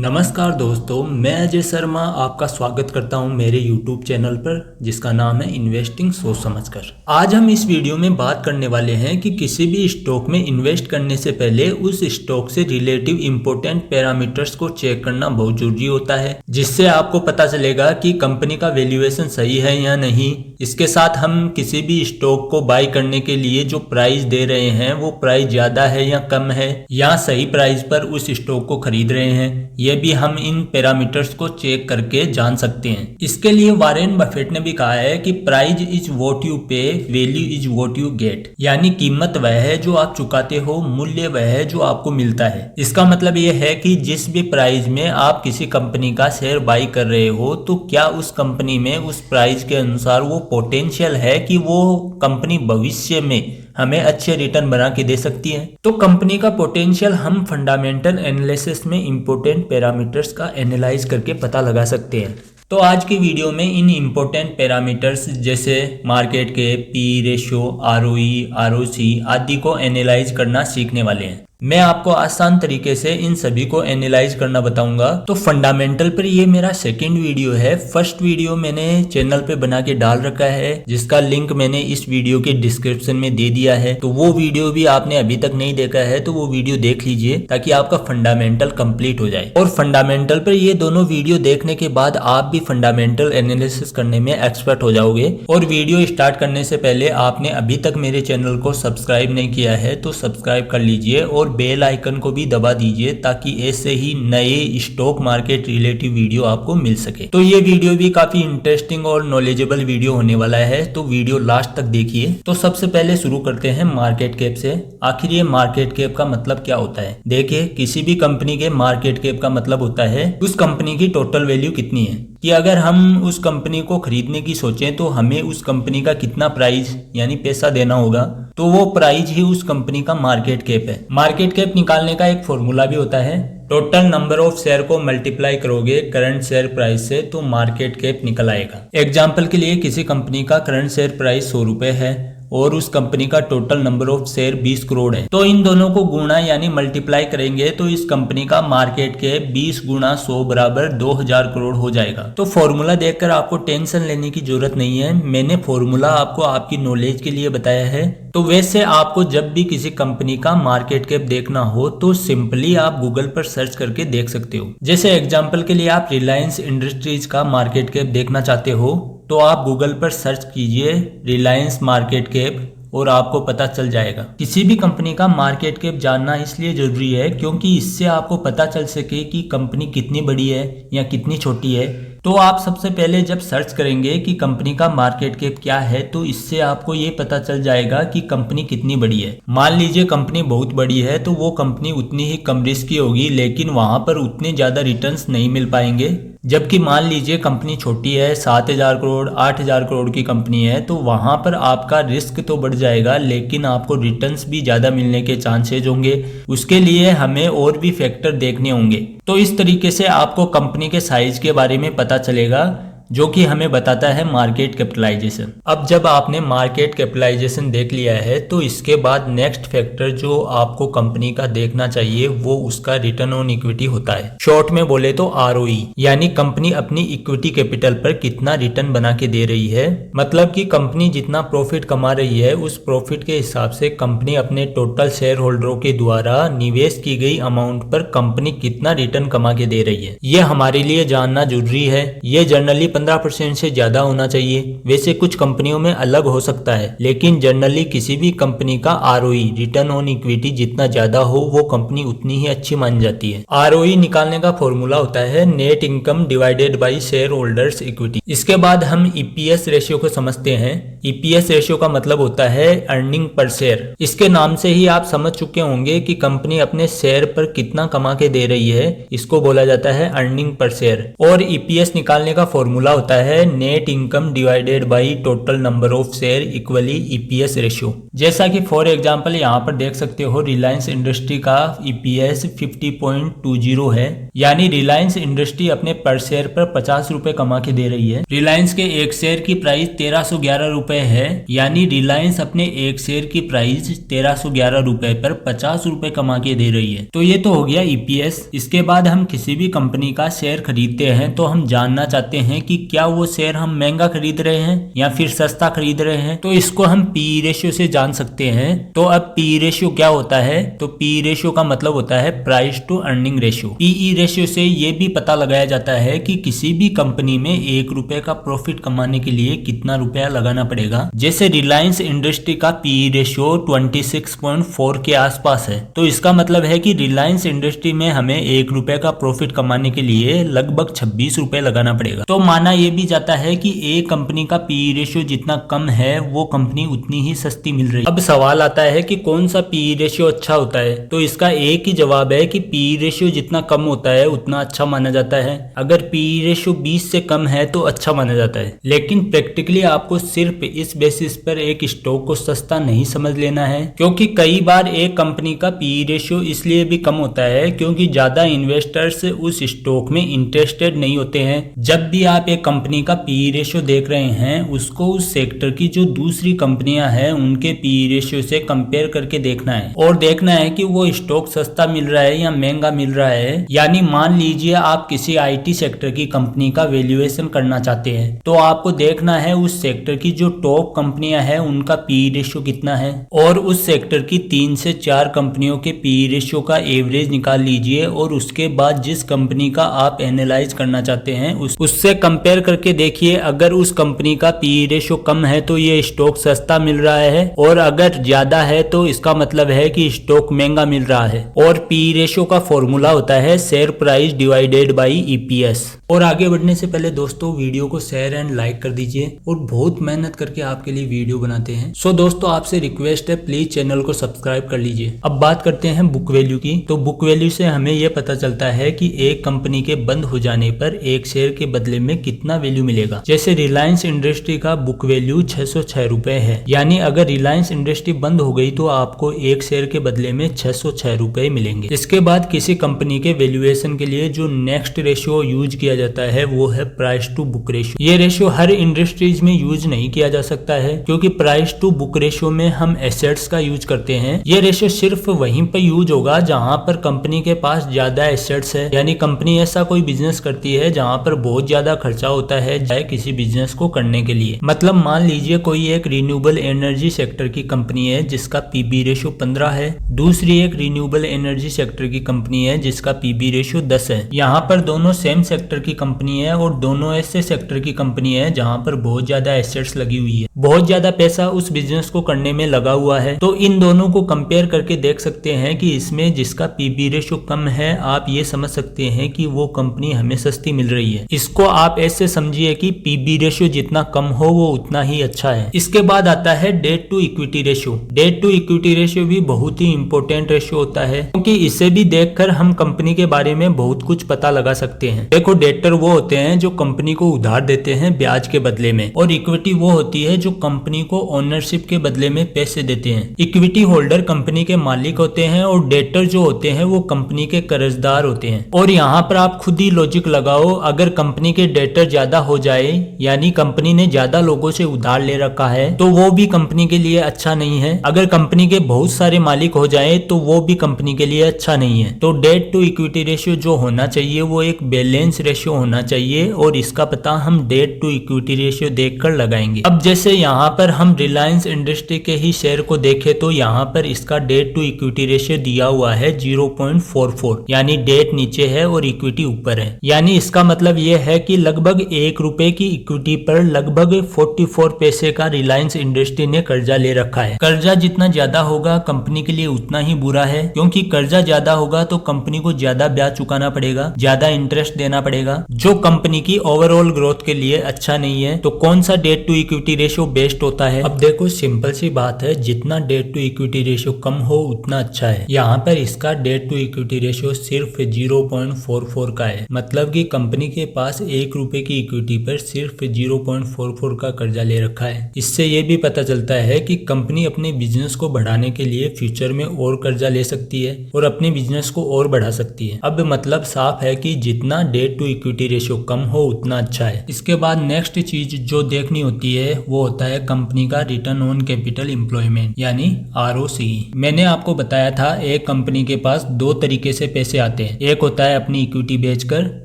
नमस्कार दोस्तों, मैं अजय शर्मा आपका स्वागत करता हूं मेरे YouTube चैनल पर जिसका नाम है इन्वेस्टिंग सोच समझकर। आज हम इस वीडियो में बात करने वाले हैं कि किसी भी स्टॉक में इन्वेस्ट करने से पहले उस स्टॉक से रिलेटिव इंपॉर्टेंट पैरामीटर्स को चेक करना बहुत जरूरी होता है, जिससे आपको पता चलेगा कि कंपनी का वैल्यूएशन सही है या नहीं। इसके साथ हम किसी भी स्टॉक को बाय करने के लिए जो प्राइस दे रहे हैं वो प्राइस ज्यादा है या कम है, या सही प्राइस पर उस स्टॉक को खरीद रहे हैं, ये भी हम इन पैरामीटर्स को चेक करके जान सकते हैं। इसके लिए वॉरेन बफेट ने भी कहा है कि प्राइस इज व्हाट यू पे, value is what you get, यानी कीमत वह है जो आप चुकाते हो, मूल्य वह है जो आपको मिलता है। इसका मतलब यह है कि जिस भी प्राइस में आप किसी कंपनी का शेयर बाई कर रहे हो, तो क्या उस कंपनी में उस प्राइस के अनुसार वो पोटेंशियल है कि वो कंपनी भविष्य में हमें अच्छे रिटर्न बना के दे सकती है। तो कंपनी का पोटेंशियल हम फंडामेंटल एनालिसिस में इंपॉर्टेंट पैरामीटर्स का एनालाइज करके पता लगा सकते हैं। तो आज की वीडियो में इन इंपॉर्टेंट पैरामीटर्स जैसे market cap, P ratio, ROE, ROC आदि को एनालाइज करना सीखने वाले हैं। मैं आपको आसान तरीके से इन सभी को एनालाइज करना बताऊंगा। तो फंडामेंटल पर ये मेरा सेकंड वीडियो है। फर्स्ट वीडियो मैंने चैनल पे बना के डाल रखा है, जिसका लिंक मैंने इस वीडियो के डिस्क्रिप्शन में दे दिया है। तो वो वीडियो भी आपने अभी तक नहीं देखा है तो वो वीडियो देख लीजिए, ताकि आपका फंडामेंटल कंप्लीट हो जाए। और फंडामेंटल पर ये दोनों वीडियो देखने के बाद आप भी फंडामेंटल एनालिसिस करने में एक्सपर्ट हो जाओगे। और वीडियो स्टार्ट करने से पहले आपने अभी तक मेरे चैनल को सब्सक्राइब नहीं किया है तो सब्सक्राइब कर लीजिए और बेल आइकन को भी दबा दीजिए, ताकि ऐसे ही नए स्टॉक मार्केट रिलेटिव वीडियो आपको मिल सके। तो ये वीडियो भी काफी इंटरेस्टिंग और नॉलेजेबल वीडियो होने वाला है, तो वीडियो लास्ट तक देखिए। तो सबसे पहले शुरू करते हैं मार्केट कैप से। आखिर ये मार्केट कैप का मतलब क्या होता है? देखिए, किसी भी कंपनी के मार्केट कैप का मतलब होता है उस कंपनी की टोटल वैल्यू कितनी है, कि अगर हम उस कंपनी को खरीदने की सोचें तो हमें उस कंपनी का कितना प्राइस यानी पैसा देना होगा, तो वो प्राइस ही उस कंपनी का मार्केट कैप है। मार्केट कैप निकालने का एक फॉर्मूला भी होता है। टोटल नंबर ऑफ शेयर को मल्टीप्लाई करोगे करंट शेयर प्राइस से तो मार्केट कैप निकल आएगा। एग्जाम्पल के लिए किसी कंपनी का करंट शेयर प्राइस 100 रुपए है और उस कंपनी का total number of share 20 crore है, तो इन दोनों को गुणा यानी मल्टीप्लाई करेंगे तो इस कंपनी का मार्केट कैप 20 गुणा 100 बराबर 2000 करोड़ हो जाएगा। तो फॉर्मूला देखकर आपको टेंशन लेने की जरूरत नहीं है, मैंने फॉर्मूला आपको आपकी नॉलेज के लिए बताया है। तो वैसे आपको जब भी किसी कंपनी का मार्केट कैप देखना हो तो सिंपली आप गूगल पर सर्च करके देख सकते हो। जैसे एग्जाम्पल के लिए आप रिलायंस इंडस्ट्रीज का मार्केट कैप देखना चाहते हो तो आप गूगल पर सर्च कीजिए रिलायंस मार्केट कैप और आपको पता चल जाएगा। किसी भी कंपनी का मार्केट कैप जानना इसलिए जरूरी है क्योंकि इससे आपको पता चल सके कि कंपनी कितनी बड़ी है या कितनी छोटी है। तो आप सबसे पहले जब सर्च करेंगे कि कंपनी का मार्केट कैप क्या है, तो इससे आपको ये पता चल जाएगा कि कंपनी कितनी बड़ी है। मान लीजिए कंपनी बहुत बड़ी है तो वो कंपनी उतनी ही कम रिस्की होगी, लेकिन वहां पर उतने ज्यादा रिटर्न्स नहीं मिल पाएंगे। जबकि मान लीजिए कंपनी छोटी है, 7000 करोड़ 8000 करोड़ की कंपनी है, तो वहां पर आपका रिस्क तो बढ़ जाएगा लेकिन आपको रिटर्न्स भी ज्यादा मिलने के चांसेज होंगे। उसके लिए हमें और भी फैक्टर देखने होंगे। तो इस तरीके से आपको कंपनी के साइज के बारे में पता चलेगा, जो कि हमें बताता है मार्केट कैपिटलाइजेशन। अब जब आपने मार्केट कैपिटलाइजेशन देख लिया है तो इसके बाद नेक्स्ट फैक्टर जो आपको कंपनी का देखना चाहिए वो उसका रिटर्न ऑन इक्विटी होता है। शॉर्ट में बोले तो आरओई, यानी कंपनी अपनी इक्विटी कैपिटल पर कितना रिटर्न बना के दे रही है। मतलब कि कंपनी जितना प्रॉफिट कमा रही है उस प्रॉफिट के हिसाब से कंपनी अपने टोटल शेयर होल्डरों के द्वारा निवेश की गई अमाउंट पर कंपनी कितना रिटर्न कमा के दे रही है। ये हमारे लिए जानना जरूरी है। ये जनरली 15% से ज्यादा होना चाहिए। वैसे कुछ कंपनियों में अलग हो सकता है, लेकिन जनरली किसी भी कंपनी का आरओई रिटर्न ऑन इक्विटी जितना ज्यादा हो वो कंपनी उतनी ही अच्छी मान जाती है। आरओई निकालने का फॉर्मूला होता है net income divided by share holders equity. इसके बाद हम ईपीएस रेशियो को समझते हैं। ईपीएस रेशियो का मतलब होता है अर्निंग पर शेयर। इसके नाम से ही आप समझ चुके होंगे कि कंपनी अपने शेयर पर कितना कमा के दे रही है, इसको बोला जाता है अर्निंग पर शेयर। और ईपीएस निकालने का फॉर्मूला फॉर्मूला होता है net income divided by total number of share equally EPS ratio. जैसा कि फॉर एग्जांपल यहाँ पर देख सकते हो रिलायंस इंडस्ट्री का ईपीएस 50.20 है, यानी रिलायंस इंडस्ट्री अपने पर शेयर पर 50 रुपए कमा के दे रही है। रिलायंस के एक शेयर की प्राइस 1311 रुपए है, यानी रिलायंस अपने एक शेयर की प्राइस 1311 रुपए पर 50 रुपए कमा के दे रही है। तो ये तो हो गया ईपीएस। इसके बाद हम किसी भी कंपनी का शेयर खरीदते हैं तो हम जानना चाहते हैं कि क्या वो शेयर हम महंगा खरीद रहे हैं या फिर सस्ता खरीद रहे हैं, तो इसको हम पी रेशियो से जान सकते हैं। तो अब पी रेशियो क्या होता है, तो पी रेशियो का मतलब होता है price to earning ratio. PE ratio से ये भी पता लगाया जाता है कि किसी भी कंपनी में 1 रुपए का प्रॉफिट कमाने के लिए कितना रुपया लगाना पड़ेगा। जैसे रिलायंस इंडस्ट्री का पीई रेशियो 26.4 के आसपास है, तो इसका मतलब है कि रिलायंस इंडस्ट्री में हमें 1 रुपए का प्रॉफिट कमाने के लिए लगभग 26 रुपए लगाना पड़ेगा। तो माना यह भी जाता है कि एक कंपनी का पीई रेशियो जितना कम है वो कंपनी उतनी ही सस्ती मिल रही है। अब सवाल आता है कि कौन सा पीई रेशियो अच्छा होता है, तो इसका एक ही जवाब है कि पीई रेशियो जितना कम होता है उतना अच्छा माना जाता है। अगर पीई रेशियो 20 से कम है तो अच्छा माना जाता है। लेकिन प्रैक्टिकली आपको सिर्फ इस बेसिस पर एक स्टॉक को सस्ता नहीं समझ लेना है, क्योंकि कई बार एक कंपनी का पीई रेशियो इसलिए भी कम होता है क्योंकि ज्यादा इन्वेस्टर्स उस स्टॉक में इंटरेस्टेड नहीं होते हैं। जब भी आप एक कंपनी का पीई रेशियो देख रहे हैं, उसको उस सेक्टर की जो दूसरी कंपनियां हैं उनके पीई रेशियो से कंपेयर करके देखना है और देखना है कि वो स्टॉक सस्ता मिल रहा है या महंगा मिल रहा है। यानी मान लीजिए आप किसी आईटी सेक्टर की कंपनी का वैल्यूएशन करना चाहते हैं, तो आपको देखना है उस सेक्टर की जो टॉप कंपनियां हैं उनका पीई रेशियो कितना है और उस सेक्टर की 3 से 4 कंपनियों के पीई रेशियो का एवरेज निकाल लीजिए और उसके बाद जिस कंपनी का आप एनालाइज करना चाहते हैं उससे कंपेयर करके देखिए। अगर उस कंपनी का पीई रेशियो कम है तो ये स्टॉक सस्ता मिल रहा है और अगर ज्यादा है तो इसका मतलब है कि स्टॉक महंगा मिल रहा है। और पीई रेशियो का फॉर्मूला होता है share price divided by EPS. और आगे बढ़ने से पहले दोस्तों वीडियो को शेयर एंड लाइक कर दीजिए, और बहुत मेहनत करके आपके लिए वीडियो बनाते हैं। सो दोस्तों आपसे रिक्वेस्ट है प्लीज चैनल को सब्सक्राइब कर लीजिए। अब बात करते हैं बुक वैल्यू की। तो बुक वैल्यू से हमें यह पता चलता है कि एक कंपनी के बंद हो जाने पर एक शेयर के बदले में कितना वैल्यू मिलेगा। जैसे रिलायंस इंडस्ट्री का बुक वैल्यू 606 रुपए है, यानी अगर रिलायंस इंडस्ट्री बंद हो गई तो आपको एक शेयर के बदले में 606 रुपए मिलेंगे। इसके बाद किसी कंपनी के वैल्यूएशन के लिए जो नेक्स्ट रेशियो यूज किया जाता है वो है प्राइस टू बुक रेशियो। ये रेशियो हर इंडस्ट्रीज में यूज नहीं किया जा सकता है, क्योंकि प्राइस टू बुक रेशियो में हम एसेट्स का यूज करते हैं। ये रेशियो सिर्फ वहीं पर यूज होगा जहां पर कंपनी के पास ज्यादा एसेट्स है, यानी कंपनी ऐसा कोई बिजनेस करती है जहां पर बहुत ज्यादा खर्चा होता है चाहे किसी बिजनेस को करने के लिए। मतलब मान लीजिए कोई एक रिन्यूएबल एनर्जी सेक्टर की कंपनी है जिसका पीबी रेशियो 15 है, दूसरी एक रिन्यूएबल एनर्जी सेक्टर की कंपनी है जिसका पीबी रेशियो 10 है। यहाँ पर दोनों सेम सेक्टर की कंपनी है और दोनों ऐसे सेक्टर की कंपनी है जहाँ पर बहुत ज्यादा एसेट्स लगी हुई है, बहुत ज्यादा पैसा उस बिजनेस को करने में लगा हुआ है। तो इन दोनों को कंपेयर करके देख सकते हैं कि इसमें जिसका पीबी रेशियो कम है आप ये समझ सकते हैं कि वो कंपनी हमें सस्ती मिल रही है। इसको आप ऐसे समझिए कि पीबी रेशियो जितना कम हो वो उतना ही अच्छा है। इसके बाद आता है debt to equity ratio. Debt to equity ratio भी बहुत ही इंपॉर्टेंट रेशियो होता है, क्योंकि इसे भी देखकर हम कंपनी के बारे में बहुत कुछ पता लगा सकते हैं। देखो डेटर वो होते हैं जो कंपनी को उधार देते हैं ब्याज के बदले में, और इक्विटी वो होती है जो कंपनी को ओनरशिप के बदले में पैसे देते हैं। इक्विटी होल्डर कंपनी के मालिक होते हैं और डेटर जो होते हैं वो कंपनी के कर्जदार होते हैं। और यहाँ पर आप खुद ही लॉजिक लगाओ, अगर कंपनी के डेटर ज्यादा हो जाए यानी कंपनी ने ज्यादा लोगों से उधार ले रखा है तो वो भी कंपनी के लिए अच्छा नहीं है। अगर कंपनी के बहुत सारे मालिक हो जाए तो वो भी कंपनी के लिए अच्छा नहीं है। तो डेट टू इक्विटी रेशियो जो होना चाहिए वो एक बैलेंस रेशियो होना चाहिए, और इसका पता हम डेट टू इक्विटी रेशियो देखकर लगाएंगे। अब जैसे यहाँ पर हम रिलायंस इंडस्ट्री के ही शेयर को देखें तो यहाँ पर इसका डेट टू इक्विटी रेशियो दिया हुआ है 0.44, यानी डेट नीचे है और इक्विटी ऊपर है। यानी इसका मतलब ये है कि लगभग 1 रुपए की इक्विटी पर लगभग 44 पैसे का रिलायंस इंडस्ट्री ने कर्जा ले रखा है। कर्जा जितना ज्यादा होगा कंपनी के लिए उतना ही बुरा है, क्योंकि कर्जा ज्यादा होगा तो कंपनी को ज्यादा ब्याज चुकाना पड़ेगा, ज्यादा इंटरेस्ट देना पड़ेगा, जो कंपनी की ओवरऑल ग्रोथ के लिए अच्छा नहीं है। तो कौन सा debt to equity ratio best होता है? अब देखो सिंपल सी बात है, जितना डेट टू इक्विटी रेशियो कम हो उतना अच्छा है। यहाँ पर इसका डेट टू इक्विटी रेशियो सिर्फ 0.44 का है, मतलब कि कंपनी के पास 1 रुपए रुपए की इक्विटी पर सिर्फ 0.44 का कर्जा ले रखा है। इससे ये भी पता चलता है कि कंपनी अपने बिजनेस को बढ़ाने के लिए फ्यूचर में और कर्जा ले सकती है और अपने बिजनेस को और बढ़ा सकती है। अब मतलब साफ है कि जितना डेट टू इक्विटी रेशियो कम हो उतना अच्छा है। इसके बाद नेक्स्ट चीज जो देखनी होती है वो होता है कंपनी का रिटर्न ऑन कैपिटल एम्प्लॉयमेंट यानी ROCE। मैंने आपको बताया था एक कंपनी के पास दो तरीके से पैसे आते हैं, एक होता है अपनी इक्विटी बेचकर,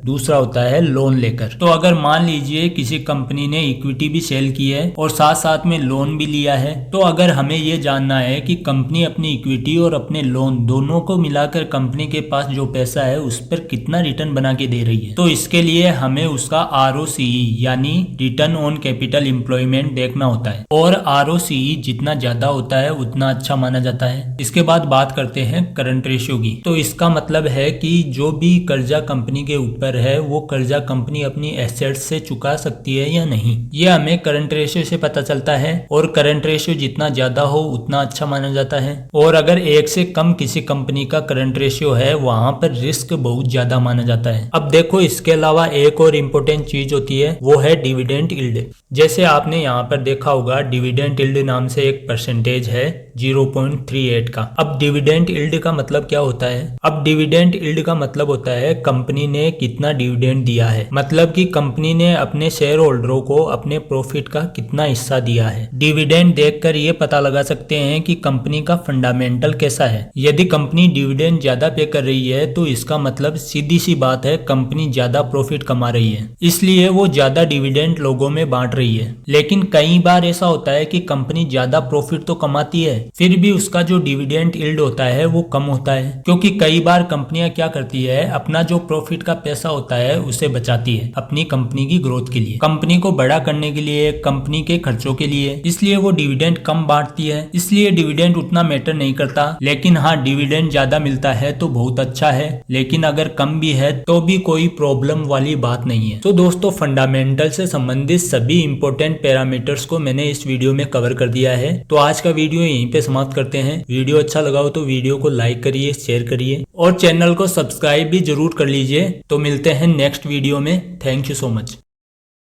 दूसरा होता है लोन लेकर। तो अगर मान लीजिए किसी कंपनी ने इक्विटी भी सेल की है और साथ साथ में लोन भी लिया है, तो अगर हमें ये जानना है कि कंपनी अपनी इक्विटी और अपने लोन दोनों को मिलाकर कंपनी के पास जो पैसा है उस पर कितना रिटर्न बना के दे रही है, तो इसके लिए हमें उसका ROCE यानी रिटर्न ऑन कैपिटल एम्प्लॉयमेंट देखना होता है और ROCE जितना ज्यादा होता है उतना अच्छा माना जाता है। इसके बाद बात करते हैं करंट रेशियो की। तो इसका मतलब है कि जो भी कर्जा कंपनी के ऊपर है वो कर्जा कंपनी अपनी एसेट्स से चुका सकती है या नहीं, ये हमें करंट रेशियो से पता चलता है और करंट रेशियो जितना ज्यादा हो उतना अच्छा माना जाता है। और अगर एक से कम किसी कंपनी का करंट रेशियो है वहां पर रिस्क बहुत ज्यादा माना जाता है। अब देखो इसके अलावा एक और इम्पोर्टेंट चीज होती है वो है डिविडेंड यील्ड। जैसे आपने यहाँ पर देखा होगा डिविडेंड यील्ड नाम से एक परसेंटेज है 0.38 का। अब डिविडेंड यील्ड का मतलब क्या होता है? अब डिविडेंड यील्ड का मतलब होता है कंपनी ने कितना डिविडेंड दिया है, मतलब कि कंपनी ने अपने शेयर होल्डरों को अपने प्रॉफिट का कितना हिस्सा दिया है। डिविडेंड देखकर ये पता लगा सकते हैं कि कंपनी का फंडामेंटल कैसा है। यदि कंपनी डिविडेंड ज्यादा पे कर रही है तो इसका मतलब सीधी सी बात है कंपनी ज्यादा प्रॉफिट कमा रही है, इसलिए वो ज्यादा डिविडेंड लोगों में बांट रही है। लेकिन कई बार ऐसा होता है कि कंपनी ज्यादा प्रॉफिट तो कमाती है फिर भी उसका जो डिविडेंड यील्ड होता है वो कम होता है, क्योंकि कई बार कंपनियां क्या करती है अपना जो प्रॉफिट का पैसा होता है उसे बचाती है अपनी कंपनी की ग्रोथ के लिए, कंपनी को बड़ा करने के लिए, कंपनी के खर्चों के लिए, इसलिए वो डिविडेंड कम बांटती है। इसलिए डिविडेंड उतना मैटर नहीं करता। लेकिन हाँ डिविडेंड ज्यादा मिलता है तो बहुत अच्छा है, लेकिन अगर कम भी है तो भी कोई प्रॉब्लम वाली बात नहीं है। तो दोस्तों फंडामेंटल से संबंधित सभी इंपॉर्टेंट पैरामीटर्स को मैंने इस वीडियो में कवर कर दिया है। तो आज का वीडियो यहीं पे समाप्त करते हैं। वीडियो अच्छा लगा हो तो वीडियो को लाइक करिए, शेयर करिए और चैनल को सब्सक्राइब भी जरूर कर लीजिए। तो मिलते हैं नेक्स्ट वीडियो में। Thank you so much.